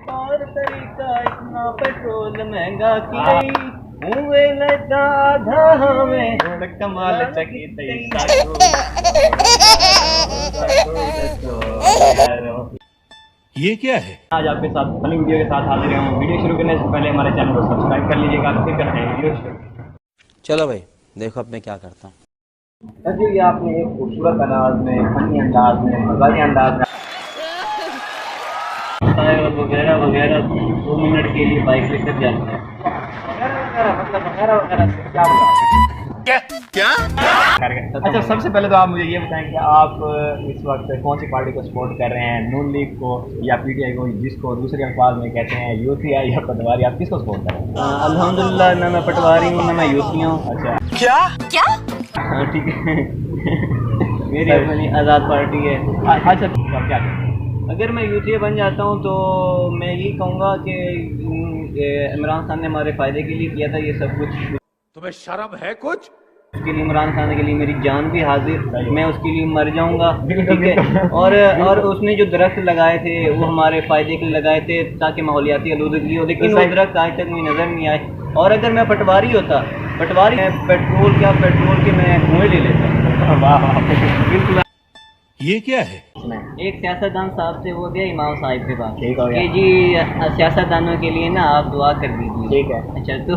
और तरीका इतना पेट्रोल महंगा की हुए लगा आधा हमें कमाल चकी ये क्या है? आज आपके साथ फनी वीडियो के साथ हाजिर हूँ। वीडियो शुरू करने से पहले हमारे चैनल को सब्सक्राइब कर लीजिएगा। फिर करते हैं वीडियो शुरू। चलो भाई देखो अब मैं क्या करता हूँ। जी ये आपने एक खूबसूरत अंदाज में, फनी अंदाज में, मजाकी अंदाज में वगैरह वगैरह 2 मिनट के लिए बाइक लेकर जाते हैं वगैरह वगैरह से क्या होगा? क्या? अच्छा, सबसे पहले तो आप मुझे ये बताएं कि आप इस वक्त कौन सी पार्टी को सपोर्ट कर रहे हैं, नून लीग को या पीटीआई को, जिसको दूसरे अल्फाज में कहते हैं यूसीआई या पटवारी, आप किसको सपोर्ट कर रहे हैं? अल्हम्दुलिल्लाह ना मैं पटवारी हूँ ना मैं यूसी हूँ। अच्छा क्या? हाँ ठीक है मेरी अपनी आज़ाद पार्टी है। अच्छा तो आप क्या करें? अगर मैं यूसीए बन जाता हूँ तो मैं यही कहूँगा कि इमरान खान ने हमारे फ़ायदे के लिए किया था ये सब कुछ। तुम्हें शर्म है कुछ? उसके लिए इमरान खान के लिए मेरी जान भी हाजिर, मैं उसके लिए मर जाऊंगा, ठीक है। और उसने जो दरख्त लगाए थे वो हमारे फ़ायदे के लिए लगाए थे ताकि माहौलियाती आलूदगी हो, लेकिन वो दरख्त आज तक मुझे नज़र नहीं आए। और अगर मैं पटवारी होता, पटवारी पेट्रोल के मैं कुएं ले लेता। बिल्कुल। ये क्या है? एक सियासतदान साहब से वो गया इमाम साहिब के पास कि जी सियासतदानों के लिए ना आप दुआ कर दीजिए। ठीक है। अच्छा तो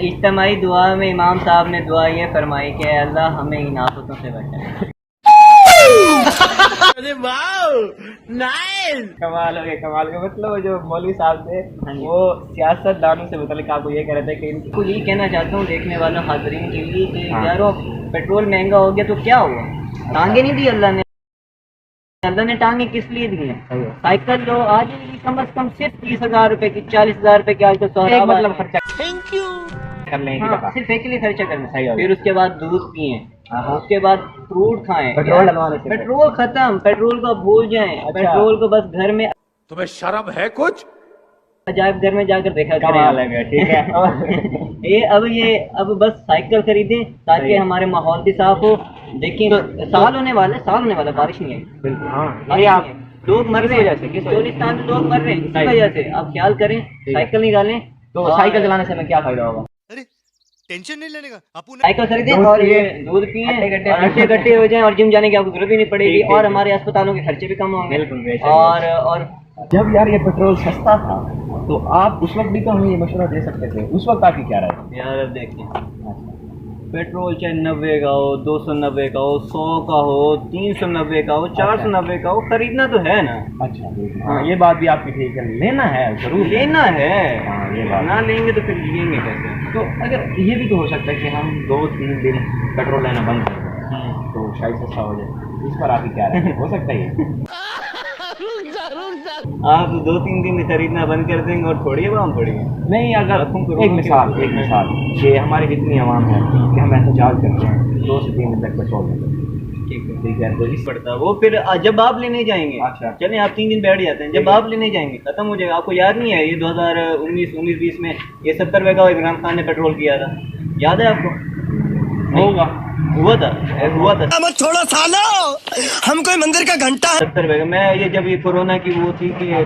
इज्तिमाई दुआ में इमाम साहब ने दुआ ये फरमाई कि अल्लाह हमें इन आफतों से बचाए। अरे वाह, नाइस। कमाल हो गया, कमाल का मतलब जो मौलवी साहब थे वो सियासतदानों से मतलब आपको ये कह रहे थे कि इनको ये कहना चाहता हूँ देखने वालों हाज़रीन के लिए कि यारो पेट्रोल महंगा हो गया तो क्या हुआ, टांगे नहीं दी अल्लाह ने टांगे किस लिए दी हैं? साइकिल लो आज कम से कम सिर्फ 30,000 रुपए की, 40,000 रुपए की आज तक मतलब खर्चा थैंक यू कर लें। हाँ, सिर्फ एक के लिए खर्चा करना। फिर उसके बाद दूध पिए, उसके बाद फ्रूट खाएं, पेट्रोल खत्म, पेट्रोल को भूल जाएं। पेट्रोल को बस घर में, तुम्हें शर्म है कुछ? अजायब घर में जाकर देखा करें। ठीक है अब बस साइकिल खरीदें ताकि हमारे माहौल भी साफ हो। देखिए साल होने वाला बारिश नहीं है, लोग मर रहे हैं, चोलिस्तान में लोग मर रहे हैं इसी वजह से। आप ख्याल करें, साइकिल निकालें। तो साइकिल चलाने से हमें क्या फायदा होगा? अरे टेंशन नहीं लेने का, साइकिल खरीदें और ये दूध पिए, हट्टे गट्टे हो जाएं और जिम जाने की आपको जरूरत भी नहीं पड़ेगी और हमारे अस्पतालों के खर्चे भी कम होंगे। और जब यार ये पेट्रोल सस्ता था तो आप उस वक्त भी तो हमें ये मशवरा दे सकते थे, उस वक्त आपकी क्या राय है? यार अब देखिए, पेट्रोल चाहे 90 का हो, 290 का हो, 100 का हो, 390 का हो, 490 का हो, खरीदना तो है ना। अच्छा हाँ, ये बात भी आपकी ठीक है, लेना है, जरूर लेना है। हाँ, ये बात ना लेंगे तो फिर जिएंगे कैसे? तो अगर ये भी तो हो सकता है कि हम 2-3 दिन पेट्रोल लेना बंद कर दें तो शायद सस्ता हो जाए। इस पर आपकी क्या राय है? हो सकता है आप 2-3 दिन खरीदना बंद कर देंगे और थोड़ी आवाम पड़ेगी? नहीं, अगर एक मिसाल ये हमारी इतनी आवाम है कि हम एहतजाज करते हैं 2 से 3 दिन तक पेट्रोल ठीक है तो इस पड़ता वो फिर जब आप लेने जाएंगे। अच्छा चलें आप 3 दिन बैठ जाते हैं, जब आप लेने जाएंगे खत्म हो जाएगा। आपको याद नहीं है ये 2019-20 में ये 70 रुपये का इमरान खान ने पेट्रोल किया था, याद है आपको? हुआ था थोड़ा सालो हम कोई मंदिर का घंटा। 70 रुपये का। मैं ये जब ये कोरोना की वो थी कि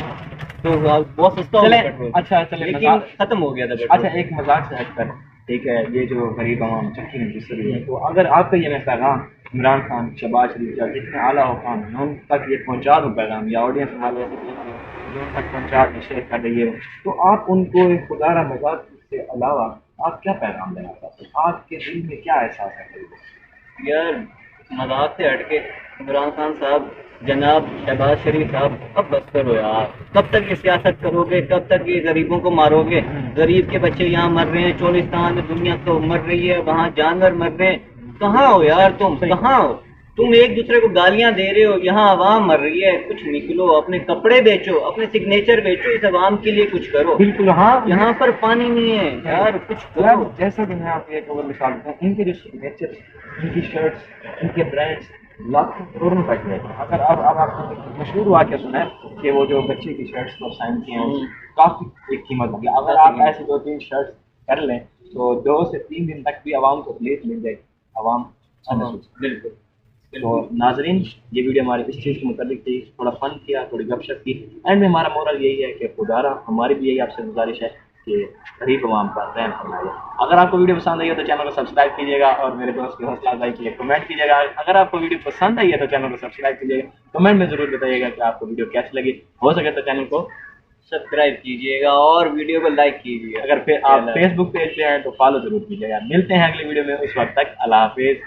तो बहुत सस्ता हो गया पेट्रोल। अच्छा चले, लेकिन खत्म हो गया था पेट्रोल। अच्छा एक मजाक से हटकर, ठीक है, ये जो गरीब आवाम चक्की में घुस रही है, तो अगर आपका ये पैगाम इमरान खान, शहबाज शरीफ या जितने आला हुकाम हैं उन तक ये पहुँचा दो पैगाम, या ऑडियंस वाले उन तक पहुँचा शेयर कर रही है, तो आप उनको खुदारा मजाक से अलावा आप क्या पैगाम देना चाहते हैं? आपके दिल में क्या एहसास है? यार मजाक से हटके इमरान खान साहब, जनाब शहबाज शरीफ साहब, अब बस करो यार। कब तक ये सियासत करोगे? कब तक ये गरीबों को मारोगे? गरीब के बच्चे यहाँ मर रहे हैं, चोलिस्तान में दुनिया तो मर रही है, वहाँ जानवर मर रहे हैं। कहाँ हो यार तुम, कहाँ हो तुम? एक दूसरे को गालियां दे रहे हो, यहाँ आवाम मर रही है। कुछ निकलो, अपने कपड़े बेचो, अपने सिग्नेचर बेचो, इस आवाम के लिए कुछ करो। बिल्कुल हाँ, यहाँ पर पानी नहीं है यार, कुछ करो। जैसा कि मैं आपको एक और मिसाल दूं, इनके जो सिग्नेचर, इनकी शर्ट्स, इनके ब्रांड्स लाखों करोड़ों में पैक रहते हैं। अगर अब आपको मशहूर वाक़या सुना है कि वो जो बच्चे की शर्ट्स को साइन किए हैं काफ़ी एक कीमत होगी। अगर आप ऐसे 2-3 शर्ट्स कर लें तो 2 से 3 दिन तक भी आवाम को प्लेट मिल जाएगी। आवाम बिल्कुल तो नाजरीन, ये वीडियो हमारी इस चीज़ के मुताबिक थी, थोड़ा फन किया, थोड़ी गपशप की। एंड में हमारा मोरल यही है कि खुदारा हमारी भी यही आपसे गुजारिश है कि गरीब अवाम पर रहम फरमाइए। अगर आपको वीडियो पसंद आई है तो चैनल को सब्सक्राइब कीजिएगा और मेरे दोस्त की हौसला अफजाई के लिए कमेंट कीजिएगा। अगर आपको वीडियो पसंद आई है तो चैनल को सब्सक्राइब कीजिएगा, कमेंट में ज़रूर बताइएगा कि आपको वीडियो कैसी लगी। हो सके तो चैनल को सब्सक्राइब कीजिएगा और वीडियो को लाइक कीजिए। अगर आप फेसबुक पेज पे हैं तो फॉलो जरूर कीजिएगा। मिलते हैं अगली वीडियो में, उस वक्त तक अल्लाह हाफिज़।